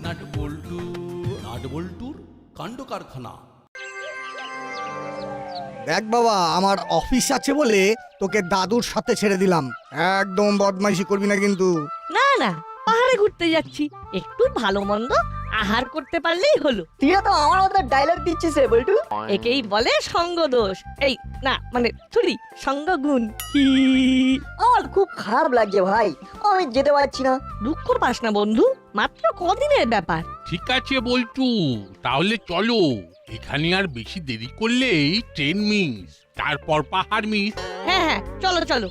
নাটবল্টুর কাণ্ড কারখানা। দেখ বাবা, আমার অফিস আছে বলে তোকে দাদুর সাথে ছেড়ে দিলাম। একদম বদমাইশি করবি না কিন্তু। না না, পাহাড়ে ঘুরতে যাচ্ছি, একটু ভালো মন্দ আহার করতে পারলেই হলো। তুই তো আমার মতো ডায়লগ দিচ্ছিস রে বল্টু। একেই বলে সঙ্গ দোষ। এই না মানে সরি, সঙ্গ গুণ। আমার খুব খারাপ লাগছে ভাই, আমি যেতে পারছি না। দুঃখ পাস না বন্ধু, মাত্র কদিনের ব্যাপার। ঠিক আছে বল্টু, তাহলে চলো। এখানে আর বেশি দেরি করলেই ট্রেন মিস, তারপর পাহাড় মিস। হ্যাঁ হ্যাঁ, চলো চলো।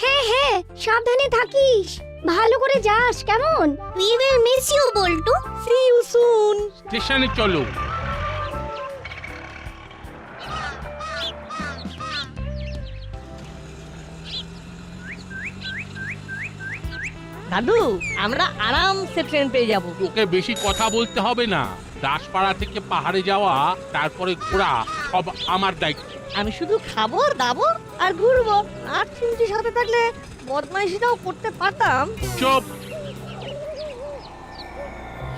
হ্যাঁ হ্যাঁ, সাবধানে থাকিস, ভালো করে যাস কেমন? We will miss you Boltu. See you soon. স্টেশনে চলো। দাদু, আমরা আরামসে ট্রেন পেয়ে যাব। ওকে বেশি কথা বলতে হবে না। দাসপাড়া থেকে পাহাড়ে যাওয়া, তারপরে ঘোরা, সব আমার দায়িত্ব। আমি শুধু খাবো দাবো আর ঘুরবো। আর চিমটির সাথে থাকলে বদমাইশিটাও করতে পারতাম। চুপ!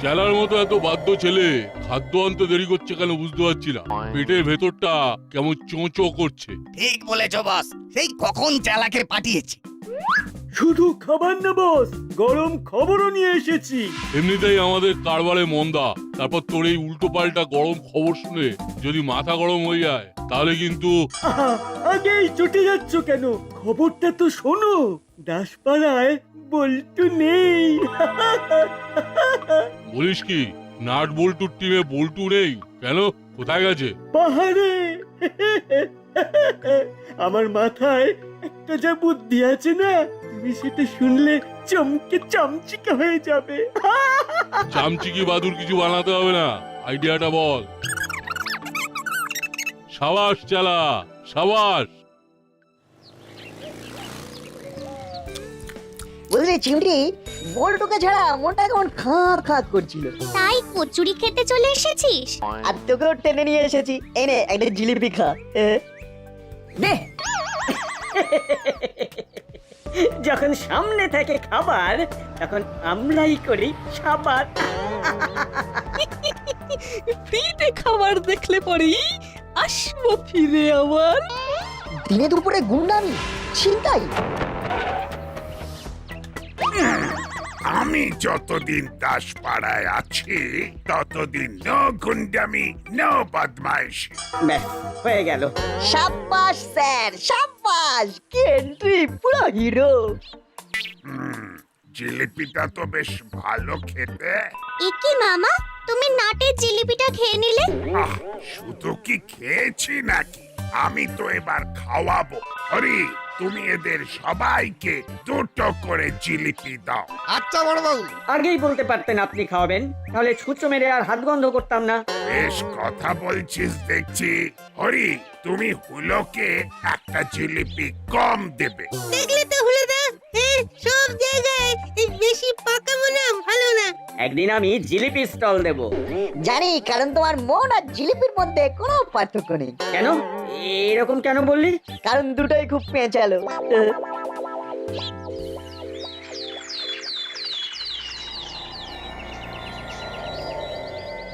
চেলার মতো এত বাধ্য ছেলে খাদ্য আনতে দেরি করছে কেন বুঝতে পারছি না। পেটের ভেতরটা কেমন চোঁচো করছে। ঠিক বলেছো বস, সেই কখন চালাকে পাঠিয়েছি। শুধু খাবার না বস, গরম খবরও নিয়ে এসেছি। এমনিতেই আমাদের কারবারে মন্দা, তারপর তোর এই উল্টো পাল্টা গরম খবর শুনে যদি মাথা গরম হয়ে যায় তাহলে কিন্তু। আহা, আগেই ছুটে যাচ্ছ কেন? খবরটা তো শোনো, দাসপাড়ায় বল্টু নেই। বলিস কি, নাট বল্টুর টিমে বল্টু নেই কেন? কোথায় গেছে? পাহাড়ে। আমার মাথায় একটা যা বুদ্ধি আছে না, তুমি সেটা শুনলে চমকে চামচিকা হয়ে যাবে। চামচিকি বাদুর কিছু বানাতে হবে না, আইডিয়াটা বল। সাবাস চালা, সাবাস। বুঝলি চিমটি, বল্টুকে ছাড়া মনটা কেমন খাঁত খাঁত করছিল। তাই কচুরি খেতে চলে এসেছিস? আর তোকেও টেনে নিয়ে এসেছি, এনে একটা জিলিপি খা। নে। যখন সামনে থাকে খাবার, তখন আমরাই করি সাবার। ফ্রিতে খাবার দেখলে পরেই আসবো ফিরে আবার। দিনে দুপুরে গুন্ডামি, চিন্তাই। আমি যতদিন দাসপাড়ায় আছি ততদিন নো গুন্ডামি, নো বদমাইশি। ব্যাস, হয়ে গেল। সাব্বাস স্যার, সাব্বাস, কি এন্ট্রি, পুরো হিরো। জিলিপিটা তো বেশ ভালো খেতে। একি মামা, তুমি নাটের জিলিপিটা খেয়ে নিলে? আহ, শুধু কি খেয়েছি নাকি, আমি তো এবার খাওয়াবো। হরি, তুমি এদের সবাইকে দুটো করে জিলিপি দাও। আচ্ছা বড় বাবু। আগেই বলতে পারতেন আপনি খাওয়াবেন, তাহলে ছুঁচো মেরে আর হাত বন্ধ করতাম না। বেশ কথা বলছিস দেখছি। হরি, তুমি হুলোকে একটা জিলিপি কম দেবে। দেখলে তো হলো না, সব জায়গায় বেশি পাকা মনে ভালো না। একদিন আমি জিলিপি স্টল দেব। জানি, কারণ তোমার মন আর জিলিপির মধ্যে কোনো পার্থক্য নেই। কেন এরকম কেন বললি? কারণ দুটোই খুব পেঁচালো।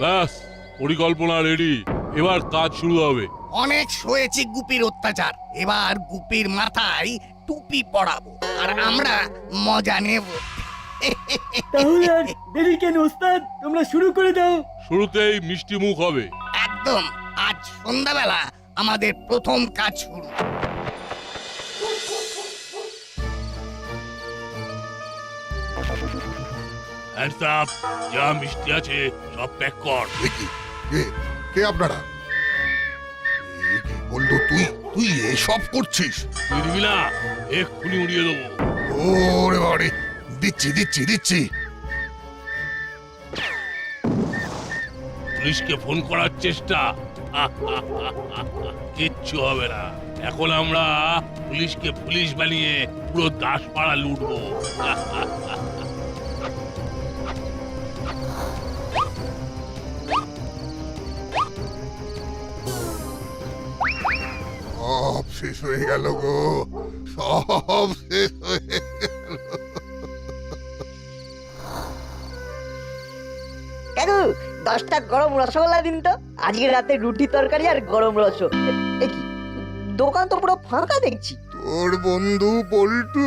ব্যাস, পরিকল্পনা রেডি, এবার কাজ শুরু হবে। অনেক সয়েছি গুপির অত্যাচার, এবার গুপির মাথায় টুপি পড়াবো আর আমরা মজা নেব। তাহলে আর দেরি কেন ওস্তাদ, তোমরা শুরু করে দাও। শুরুতেই মিষ্টি মুখ হবে। একদম, আজ সন্ধ্যাবেলা আমাদের প্রথম কাজ শুরু। হ্যান্ডস আপ, যা মিষ্টি আছে সব প্যাক কর। কে আপনারা? বললো তুই তুই এসব করছিস? তুই দিবি না, এক্ষুনি উড়িয়ে দেবো। ওরে বাবারে, দিচ্ছি দিচ্ছি দিচ্ছি। পুলিশকে ফোন করার চেষ্টা, কিচ্ছু হবে না। এখন আমরা পুলিশকে পুলিশ বানিয়ে পুরো দাসপাড়া লুটবো। সব শেষ হয়ে গেল গো, সব শেষ হয়ে গেল। 10টা গরম রসগোল্লা দিন তো, আজকে রাতে রুটি তরকারি আর গরম রস। এ কি, দোকান তো পুরো ফাঁকা দেখছি। তোর বন্ধু পল্টু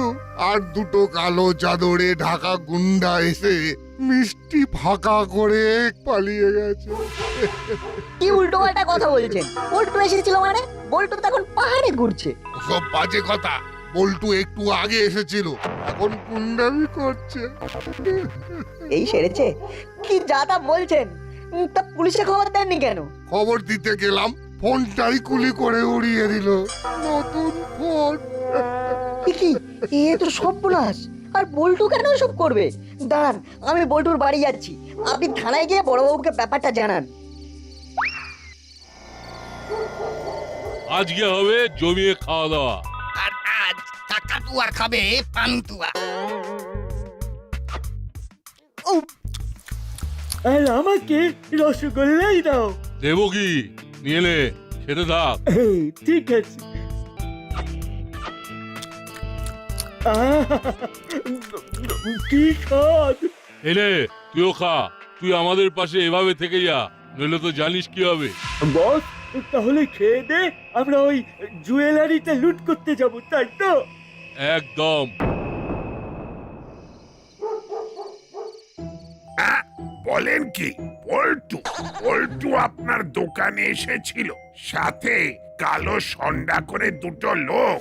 আর দুটো কালো চাদরে ঢাকা গুন্ডা এসে মিষ্টি ফাঁকা করে পালিয়ে গেছে। কি উল্টো পাল্টা কথা বলছেন? বল্টু এসেছিল মানে? বল্টু তো এখন পাহাড়ে ঘুরছে। সব বাজে কথা। পল্টু একটু আগে এসেছিল, এখন গুন্ডামি করছে। এই সেরেছে? কি যা তা বলছেন? তা পুলিশে খবর দেননি কেন? খবর দিতে গেলাম, ফোনটাই কুলি করে উড়িয়ে দিল। নতুন ফোন। কি এ তো সর্বনাশ। আর বল্টু কেন সব করবে? দাঁড়ান, আমি বল্টুর বাড়ি যাচ্ছি, আপনি থানায় গিয়ে বড়বাবুকে ব্যাপারটা জানান। আজকে হবে জমিয়ে খাওয়া দাওয়া। আর আজ কাকাতুয়া খাবে পান্তুয়া। আর আমাকে রসগোল্লাই দাও। দেবো কি? নিয়ে নে, খেতে থাক। ঠিক আছে। কি স্বাদ! এনে তুইও খা। তুই আমাদের পাশে এভাবে থেকে যা, নইলে তো জানিস কি হবে। বস, তাহলে খেয়ে দে আমরা ওই জুয়েলারিটা লুট করতে যাব, তাই তো? একদম। বলেন কি পল্টু? পল্টু আপনার দোকানে এসেছিল, সাথে কালো সন্ধ্যা করে দুটো লোক।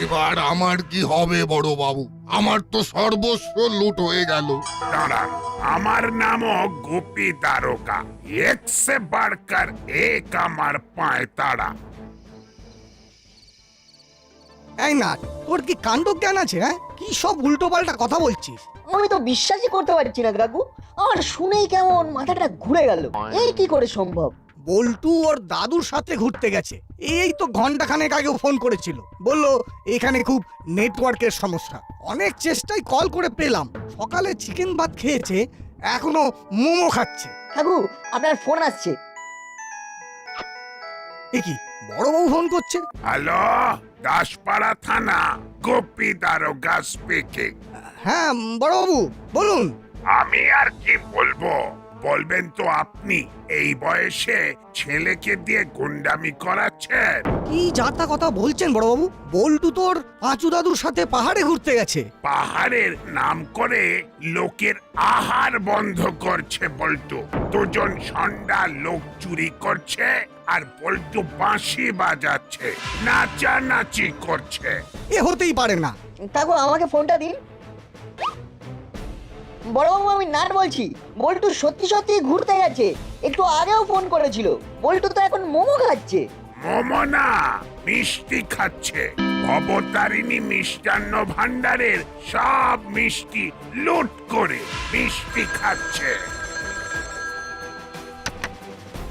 এবার আমার কি হবে বড় বাবু? আমার তো সর্বস্ব লুট হয়ে গেল। দাঁড়ান, আমার নামও গোপী দ্বারকা। এক সে বাড়কার এক আমার পায় তারা। এই না, তোর কি কাণ্ড জ্ঞান আছে? হ্যাঁ, কি সব উল্টো পাল্টা কথা বলছিস? আমি তো বিশ্বাসই করতে পারছি না কাকু, আমার শুনেই কেমন মাথাটা ঘুরে গেল। এই কি করে সম্ভব? বল্টু ওর দাদুর সাথে ঘুরতে গেছে, এই তো ঘন্টাখানেক আগেও ফোন করেছিল, বললো এখানে খুব নেটওয়ার্কের সমস্যা। অনেক চেষ্টায় কল করে পেলাম। সকালে চিকেন ভাত খেয়েছে, এখনো মোমো খাচ্ছে। কাকু, আপনার ফোন আসছে। এ কি, বড়বাবু ফোন করছে? হ্যালো, দাসপাড়া থানা, গোপী দ্বারকা স্পিকিং। হ্যাঁ বড়বাবু, বলুন। আমি আর কি বলবো? বলবেন তো আপনি এই বয়সে ছেলেকে দিয়ে গুন্ডামি করাচ্ছেন? কি যাতা কথা বলছেন বড়বাবু? বল্টু তোর পাঁচু দাদুর সাথে পাহাড়ে ঘুরতে গেছে। পাহাড়ের নাম করে লোকের আহার বন্ধ করছে বল্টু। দুজন সন্ধ্যা লোক চুরি করছে আর বল্টু বাঁশি বাজাচ্ছে, নাচানাচি করছে। এ হতেই পারে না। কাকু, আমাকে ফোনটা দিন। বড়বাবু, আমি নাট বলছি। বল্টু সত্যি সত্যি ঘুরতে গেছে, একটু আগেও ফোন করেছিল। বল্টু তো এখন মোমো খাচ্ছে। মোমো না, মিষ্টি খাচ্ছে। অবতারিণী মিষ্টান্ন ভান্ডারের সব মিষ্টি লুট করে মিষ্টি খাচ্ছে।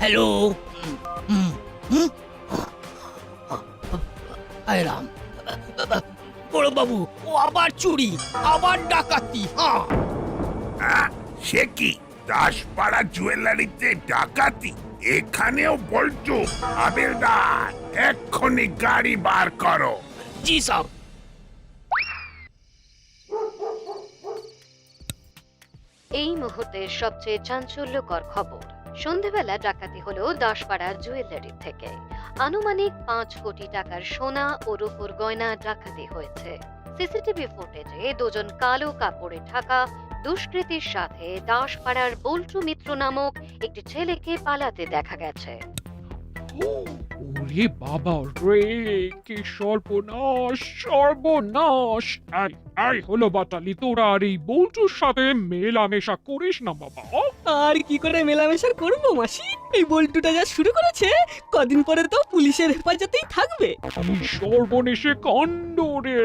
হ্যালো। হায় রাম, বড়বাবু, ও আবার চুরি, আবার ডাকাতি। সে কি, দাসপাড়া জুয়েলারিতে ডাকাতি? এখানেও বল্টু? হাবিলদার, এক্ষুনি গাড়ি বার করো। জি সাহেব। এই মুহূর্তের সবচেয়ে চাঞ্চল্যকর খবর। সন্ধেবেলা ডাকাতি হলো দাসপাড়ার জুয়েলারি থেকে। আনুমানিক 5 কোটি টাকার সোনা ও রূপোর গয়না ডাকাতি হয়েছে। সিসিটিভি ফুটেজে দুজন কালো কাপড়ে ঢাকা দুষ্কৃতীর সাথে দাসপাড়ার বল্টু মিত্র নামক একটি ছেলেকে পালাতে দেখা গেছে। ওরে বাবা রে, কি সর্বনাশ, সর্বনাশ! এই হলো বাটালি, তোরা আর এই বল্টুর সাথে মেলামেশা করিস না বাবা। আর কি করে মেলামেশা করব মাসি? এই বল্টুটা যা শুরু করেছে, কদিন পরে তো পুলিশের হেফাজতেই থাকবে। কি সর্বনেশে কাণ্ড রে!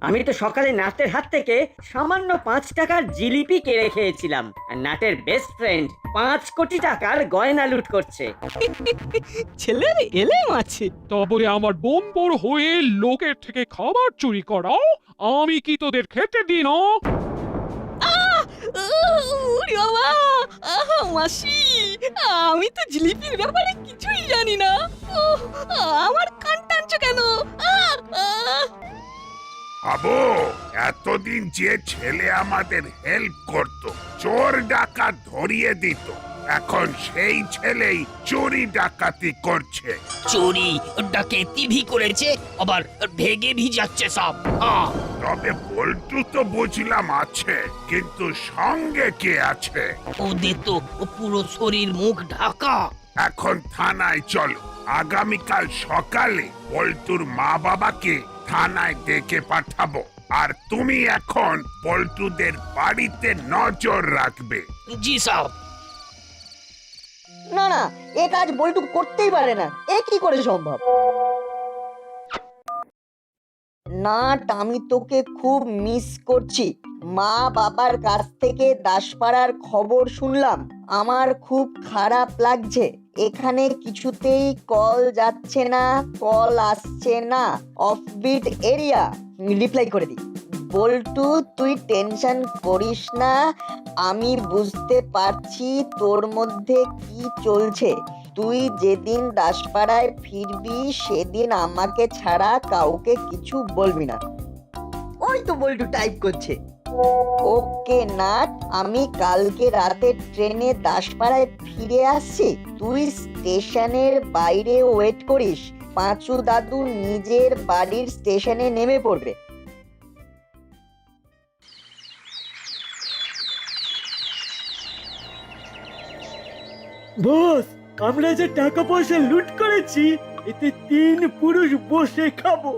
আমি তো সকালে নাটের হাত থেকে সামান্য 5 টাকার জিলিপি কেড়ে খেয়েছিলাম, আর নাটের বেস্ট ফ্রেন্ড 5 কোটি টাকার গয়না লুট করছে। ছেলের এলেম আছে। তারপরে আমার বোম্বর হয়ে লোকের থেকে খাবার চুরি করা, আমি কি তোদের খেতে দিই না? মাসি, আমি তো জিলিপির ব্যাপারে কিছুই জানি না। আমার কান টানছো কেন? আবু, এতদিন যে ছেলে আমাদের হেল্প করত, চোর ডাকাত ধরিয়ে দিত, এখন সেই ছেলেই চুরি ডাকাতি করছে। চুরি ওটাকে টিভি করেছে, আবার ভেগে ভিজাচ্ছে সব। তবে বল্টু তো বুঝলাম আছে, কিন্তু সঙ্গে কে আছে? ওদের তো পুরো শরীর মুখ ঢাকা। এখন থানায় চলো, আগামীকাল সকালে বল্টুর মা বাবাকে থানায় ডেকে পাঠাবো। আর তুমি এখন বল্টুদের বাড়িতে নজর রাখবে। জি সাহেব। না না, এ কাজ বল্টু করতেই পারে না, এ কি করে সম্ভব? না, আমি তোকে খুব মিস করছি। মা বাবার কাছ থেকে দাসপাড়ার খবর শুনলাম, আমার খুব খারাপ লাগছে। এখানে কিছুতেই কল যাচ্ছে না, কল আসছে না, অফবিট এরিয়া। রিপ্লাই করে দি। বল্টু, তুই টেনশন করিস না, আমি বুঝতে পারছি তোর মধ্যে কি চলছে। তুই যেদিন দাসপাড়ায় ফিরবি সেদিন আমাকে ছাড়া কাউকে কিছু বলবি না। ওই তো বল্টু টাইপ করছে। ওকে নাট, আমি কালকে রাতে ট্রেনে দাসপাড়ায় ফিরে আসছি। তুই স্টেশনের বাইরে ওয়েট করিস, পাঁচু দাদু নিজের বাড়ির স্টেশনে নেমে পড়বে। বস, আমরা যে টাকা পয়সা লুট করেছি এতে 3 পুরুষ বসে খাবো।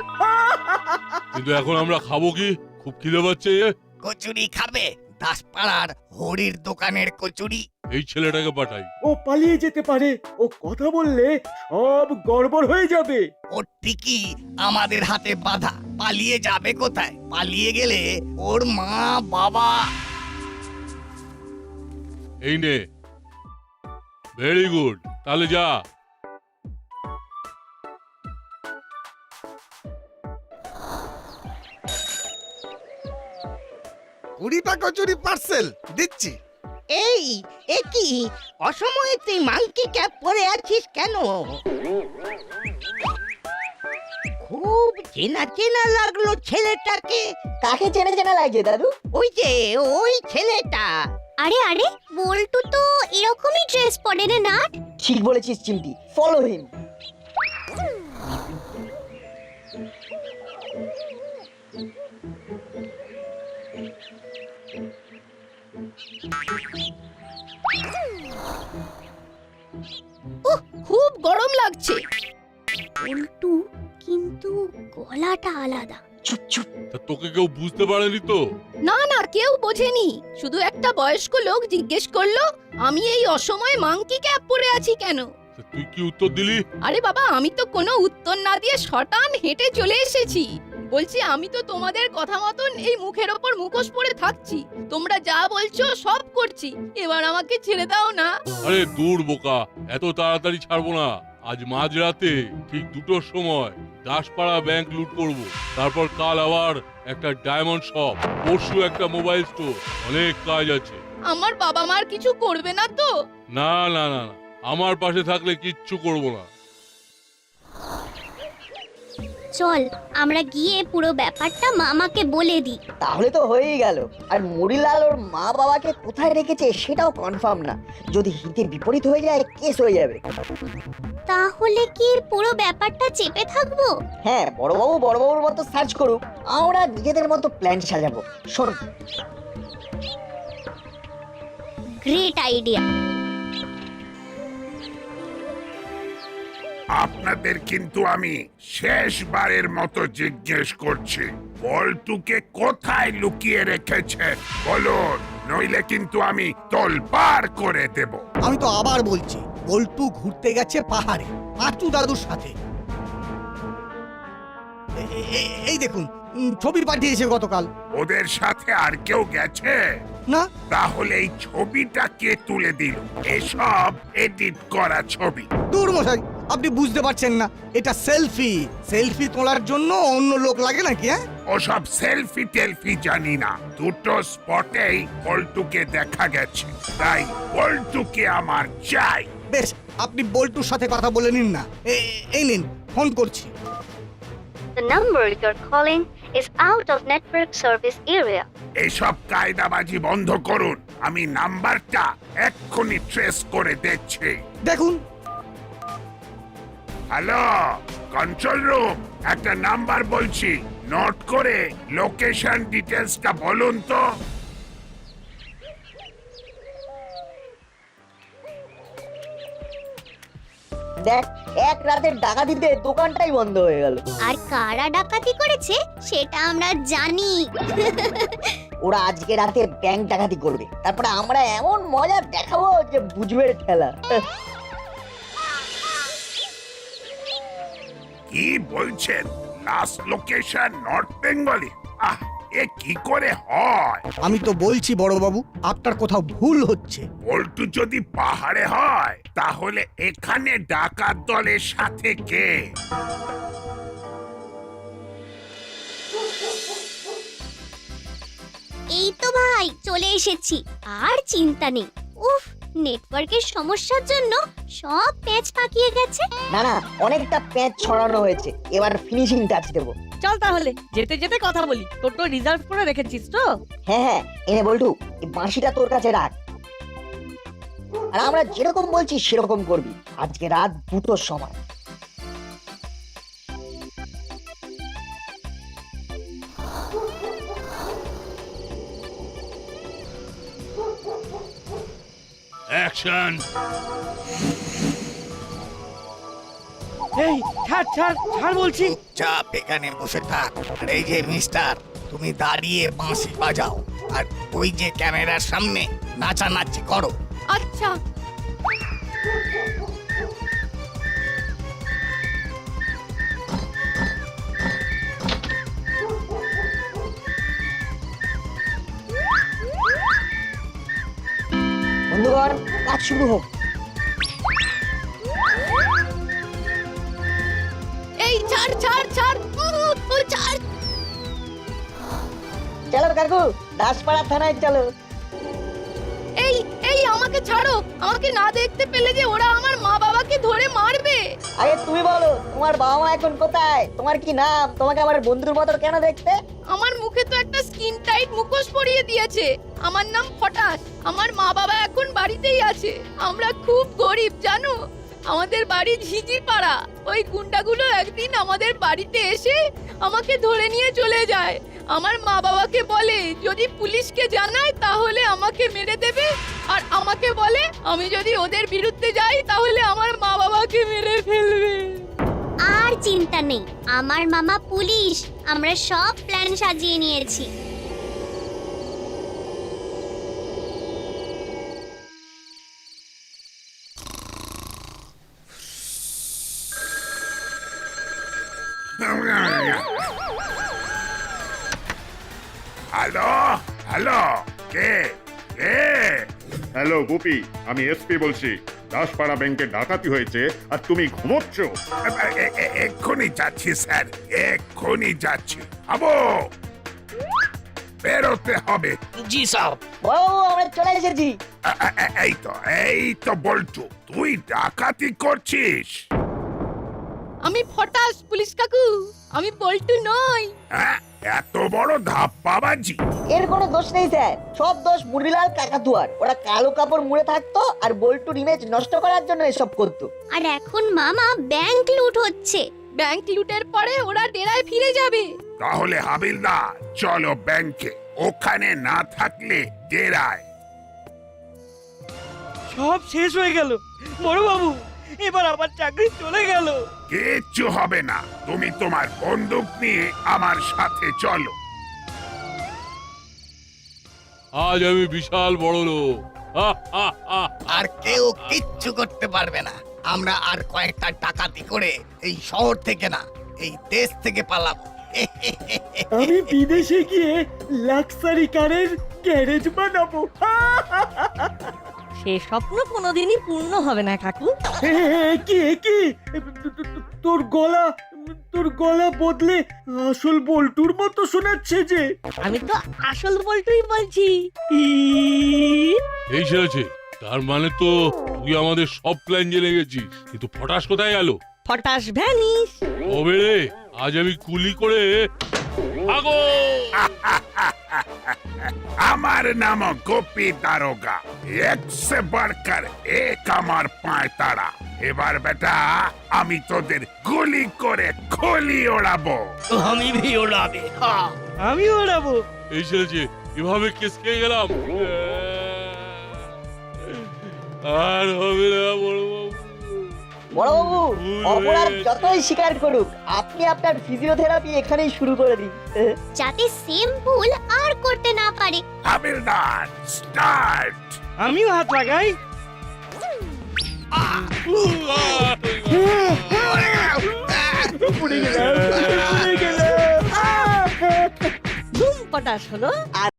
কিন্তু এখন আমরা খাবো কি? খুব খিদে পাচ্ছে। কচুরি খাবে? দাসপাড়ার হরির দোকানের কচুরি। এই ছেলেটাকে পাঠাই। ও পালিয়ে যেতে পারে, ও কথা বললে সব গড়বড় হয়ে যাবে। ওর ঠিকই আমাদের হাতে বাধা। পালিয়ে যাবে কোথায়? পালিয়ে গেলে ওর মা বাবা। এই নে, ভেরি গুড, তাহলে যা। কুড়িটা কচুরি পার্সেল দিচ্ছি। এই এ কি অসময়ে তুই মাংকি ক্যাপ পরে আছিস কেন? খুব চেনা চেনা লাগলো ছেলেটাকে। কাকে চেনা চেনা লাগছে দাদু? ওই যে ওই ছেলেটা। আরে আরে, বল্টু তো এরকমই ড্রেস পরে রে নাট। ঠিক বলেছিস চিমটি, ফলো হিম। খুব গরম লাগছে। বল্টু কিন্তু গলাটা আলাদা। চুপ চুপ। তা তোকে কেউ বুঝতে পারেনি তো? না না, কেউ বোঝেনি। শুধু একটা বয়স্ক লোক জিজ্ঞেস করলো আমি এই অসময়ে মাংকি ক্যাপ পরে আছি কেন। তা তুই কি উত্তর দিলি? আরে বাবা, আমি তো কোনো উত্তর না দিয়ে শটান হেঁটে চলে এসেছি। বলছি আমি তো তোমাদের কথা মতন এই মুখের ওপর মুখোশ পরে থাকছি, তোমরা যা বলছো সব করছি, এবার আমাকে ছেড়ে দাও না। আরে দূর বোকা, এত তাড়াতাড়ি ছাড়বো না। আজ মাঝরাতে ঠিক 2টোর সময় দাসপাড়া ব্যাংক লুট করব। তারপর কাল আবার একটা ডায়মন্ড শপ, পরশু একটা মোবাইল স্টোর। অনেক কাজ আছে। আমার বাবা মার কিছু করবে না তো? না না না না, আমার পাশে থাকলে কিচ্ছু করব না। চল আমরা গিয়ে পুরো ব্যাপারটা মামাকে বলে দিই। তাহলে তো হয়েই গেল। আর মুড়িলাল ওর মা বাবাকে কোথায় রেখেছে সেটাও কনফার্ম না। যদি হিতে বিপরীত হয়ে যায় কেস হয়ে যাবে। তাহলে কি পুরো ব্যাপারটা চেপে থাকবো? হ্যাঁ, বড়বাবুর মতো সার্চ করুক, আমরা নিজেদের মতো প্ল্যান সাজাবো। শোন, গ্রেট আইডিয়া। আপনাদের কিন্তু আমি শেষবারের মতো জিজ্ঞেস করছি, বল্টুকে কোথায় লুকিয়ে রেখেছেন বলুন, নইলে কিন্তু আমি তোলপাড় করে দেব। আমি তো আবার বলছি, বল্টু ঘুরতে গেছে পাহাড়ে পাঁচু দাদুর সাথে। এই দেখুন, ছবি পাঠিয়েছে গতকাল। ওদের সাথে আর কেউ গেছে না। তাহলে এই ছবিটা কে তুলে দিল? এসব এডিট করা ছবি। দূর মশাই, আপনি বুঝতে পারছেন না, এটা সেলফি। সেলফি তোলার জন্য অন্য লোক লাগে নাকি? হ্যাঁ, ওসব সেলফি টেলফি জানি না। 2টো স্পটেই বল্টুকে দেখা গেছে, তাই বল্টুকে আমার চাই। বেশ, আপনি বল্টুর সাথে কথা বলে নিন না। এই নিন, ফোন করছি। The number you're calling is out of network service area. এসব কায়দাবাজি বন্ধ করুন। আমি নাম্বারটা এক্ষুনি ট্রেস করে দিচ্ছি। দেখুন, হ্যালো কন্ট্রোল রুম, একটা নাম্বার বলছি, নোট করে লোকেশন ডিটেলসটা বলুন তো। দেখ, এক রাতের ডাকাতিতে দোকানটাই বন্ধ হয়ে গেল। আর কারা ডাকাতি করেছে সেটা আমরা জানি। ওরা আজকে রাতে ব্যাংক ডাকাতি করবে, তারপরে আমরা এমন মজা দেখাবো যে বুঝবে ঠেলা। কি বলছেন? Last location north Bengali? এ কি করে হয়? আমি তো বলছি বড়বাবু, আপনার কোথাও ভুল হচ্ছে। বল্টু যদি পাহাড়ে হয় তাহলে এখানে ডাকাত দলের সাথে কে? এই তো ভাই চলে এসেছি, আর চিন্তা নেই। উফ, নেটওয়ার্কের সমস্যার জন্য সব প্যাচ পাকিয়ে গেছে। না না, অনেকটা প্যাঁচ ছড়ানো হয়েছে, এবার ফিনিশিং টাচ দেবো। চল তাহলে যেতে যেতে কথা বলি। টোটো রিজার্ভ করে রেখেছিস তো? হ্যাঁ হ্যাঁ, এনে বল্টু, এই বাঁশিটা তোর কাছে রাখ, আর আমরা যেরকম বলছি সেরকম করবি। আজকে রাত 2টোর সময়। অ্যাকশন! এই ছাড় ছাড় ছাড় বলছি। চাপ এখানে বসে থাক। আর এই যে মিস্টার, তুমি দাঁড়িয়ে বাঁশি বাজাও, আর ওই যে ক্যামেরার সামনে নাচানাচি করো। আচ্ছা। বন্ধুগণ, কাজ শুরু হোক। এই ছাড় ছাড় ছাড়, ছাড়। চলো কাকু, দাসপাড়া থানায় চলো। এই এই আমাকে ছাড়ো, আমাকে না দেখতে পেলে যে ওরা আমার মা বাবাকে ধরে মারবে। আগে তুমি বলো, তোমার বাবা মা এখন কোথায়? তোমার কি নাম? তোমাকে আমার বন্ধুর মতো কেন দেখতে? আমার মুখে তো একটা স্কিন টাইট মুখোশ পরিয়ে দিয়েছে। আমার নাম ফটাস। আমার মা বাবা এখন বাড়িতেই আছে। আমরা খুব গরিব জানো। আমাদের বাড়ি ঝিঝি পাড়া। ওই গুন্ডাগুলো একদিন আমাদের বাড়িতে এসে আমাকে ধরে নিয়ে চলে যায়। আমার মা বাবাকে বলে যদি পুলিশকে জানায় তাহলে আমাকে মেরে দেবে, আর আমাকে বলে আমি যদি ওদের বিরুদ্ধে যাই তাহলে আমার মা বাবাকে মেরে ফেলবে। আর চিন্তা নেই, আমার মামা পুলিশ। আমরা সব প্ল্যান সাজিয়ে নিয়েছি। হ্যালো হ্যালো, কে কে? হ্যালো গোপি, আমি এসপি বলছি। দাসপাড়া ব্যাংকে ডাকাতি হয়েছে আর তুমি ঘুমোচ্ছ? এক্ষুনি যাচ্ছি স্যার, এক্ষুনি যাচ্ছি। আবো, বেরোতে হবে। জি সাহেব। ও, আমরা চলে এসেছি। এই তো বল্টু, তুই ডাকাতি করছিস? আমি ফটাস পুলিশ কাকু, আমি বল্টু নই। হ্যাঁ, এত বড় ধাপ্পাবাজি? এর কোনো দোষ নেই স্যার, সব দোষ মুরলিলাল কাকাতুয়ার। ওরা কালো কাপড় মুড়ে থাকতো আর বল্টুর ইমেজ নষ্ট করার জন্য এসব করতো। আর এখন মামা ব্যাংক লুট হচ্ছে। ব্যাংক লুটের পরে ওরা ডেরায় ফিরে যাবে। তাহলে হাবিলদার, চলো ব্যাংকে। ওখানে না থাকলে ডেরায়। সব শেষ হয়ে গেল বড় বাবু, এবার আমার চাকরি চলে গেল। কিচ্ছু হবে না, তুমি তোমার বন্দুক নিয়ে আমার সাথে চলো। আজ আমি বিশাল বড় লোক। আর কেউ কিচ্ছু করতে পারবে না। আমরা আর কয়েকটা ডাকাতি করে এই শহর থেকে না, এই দেশ থেকে পালাবো। আমি বিদেশে গিয়ে লাক্সারি কারের গ্যারেজ বানাবো। সে স্বপ্ন কোনোদিনই পূর্ণ হবে না কাকু। কি তোর গলা বদলে আসল বল্টুর মতো শোনাচ্ছে যে। আমি তো আসল বল্টুই বলছি। এই ছেলেছে, তার মানে তো তুই আমাদের সব প্ল্যান জেনে গেছিস। কিন্তু ফটাস কোথায় গেল? ফটাস ভ্যানিশ। কবে রে? আজ আমি কুলি করে ভাগো। আমার নাম গোপী দারোগা, এক সে বাড়কার এক আমার পায় তারা। এবার বেটা আমি তোদের গুলি করে খলি ওড়াবো। আমি ভি ওড়াবে। আমি ওড়াবো। এই ছেলেছে এভাবে কেস খেয়ে গেলাম, আর হবে না বড়বাবু। বড়বাবু, অপরাধ যতই স্বীকার করুক, আপনি আপনার ফিজিওথেরাপি এখানেই শুরু করে দিন। যাতে সেম ভুল আর করতে না পারে। হাবিলদার স্টার্ট। আমিও হাত লাগাই। পড়ে গেলাম। ধুম পটাশ হলো। আর